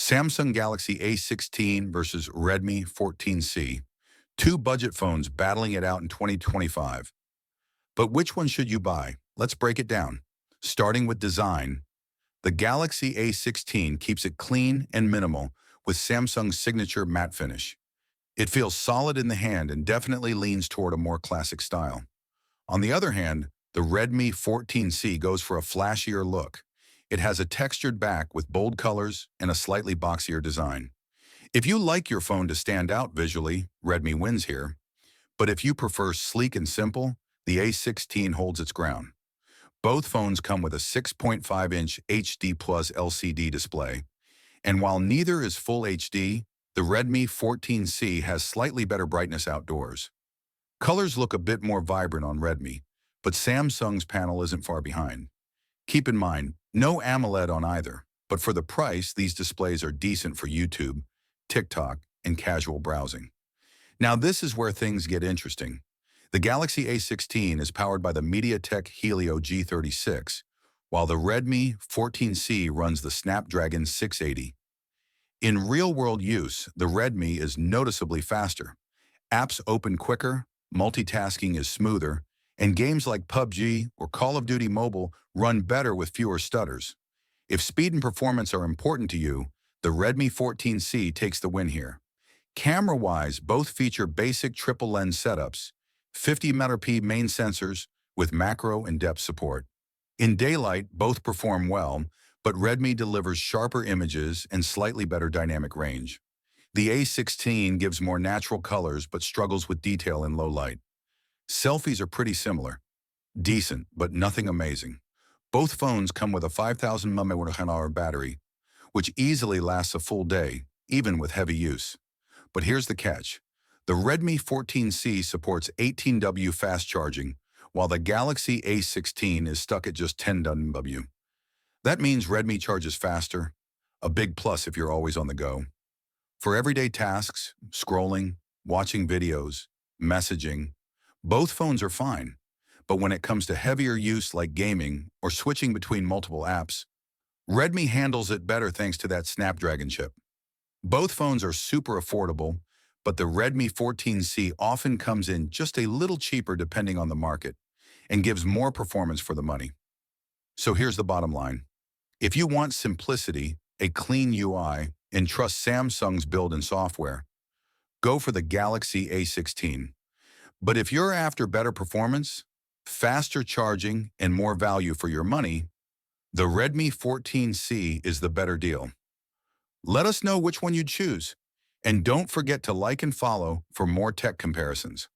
Samsung Galaxy A16 versus Redmi 14C. Two budget phones battling it out in 2025. But which one should you buy? Let's break it down. Starting with design, the Galaxy A16 keeps it clean and minimal with Samsung's signature matte finish. It feels solid in the hand and definitely leans toward a more classic style. On the other hand, the Redmi 14C goes for a flashier look. It has a textured back with bold colors and a slightly boxier design. If you like your phone to stand out visually, Redmi wins here. But if you prefer sleek and simple, the A16 holds its ground. Both phones come with a 6.5-inch HD Plus LCD display. And while neither is full HD, the Redmi 14C has slightly better brightness outdoors. Colors look a bit more vibrant on Redmi, but Samsung's panel isn't far behind. Keep in mind, no AMOLED on either, but for the price, these displays are decent for YouTube, TikTok, and casual browsing. Now this is where things get interesting. The Galaxy A16 is powered by the MediaTek Helio G36, while the Redmi 14C runs the Snapdragon 680. In real-world use, the Redmi is noticeably faster. Apps open quicker, multitasking is smoother, and games like PUBG or Call of Duty Mobile run better with fewer stutters. If speed and performance are important to you, the Redmi 14C takes the win here. Camera-wise, both feature basic triple lens setups, 50-megapixel main sensors with macro and depth support. In daylight, both perform well, but Redmi delivers sharper images and slightly better dynamic range. The A16 gives more natural colors but struggles with detail in low light. Selfies are pretty similar. Decent, but nothing amazing. Both phones come with a 5,000 mAh battery, which easily lasts a full day, even with heavy use. But here's the catch. The Redmi 14C supports 18W fast charging, while the Galaxy A16 is stuck at just 10W. That means Redmi charges faster, a big plus if you're always on the go. For everyday tasks, scrolling, watching videos, messaging, both phones are fine. But when it comes to heavier use like gaming or switching between multiple apps, Redmi handles it better thanks to that Snapdragon chip. Both phones are super affordable, but the Redmi 14C often comes in just a little cheaper depending on the market and gives more performance for the money. So here's the bottom line. If you want simplicity, a clean UI, and trust Samsung's build-in software, go for the Galaxy A16. But if you're after better performance, faster charging, and more value for your money, the Redmi 14C is the better deal. Let us know which one you'd choose. And don't forget to like and follow for more tech comparisons.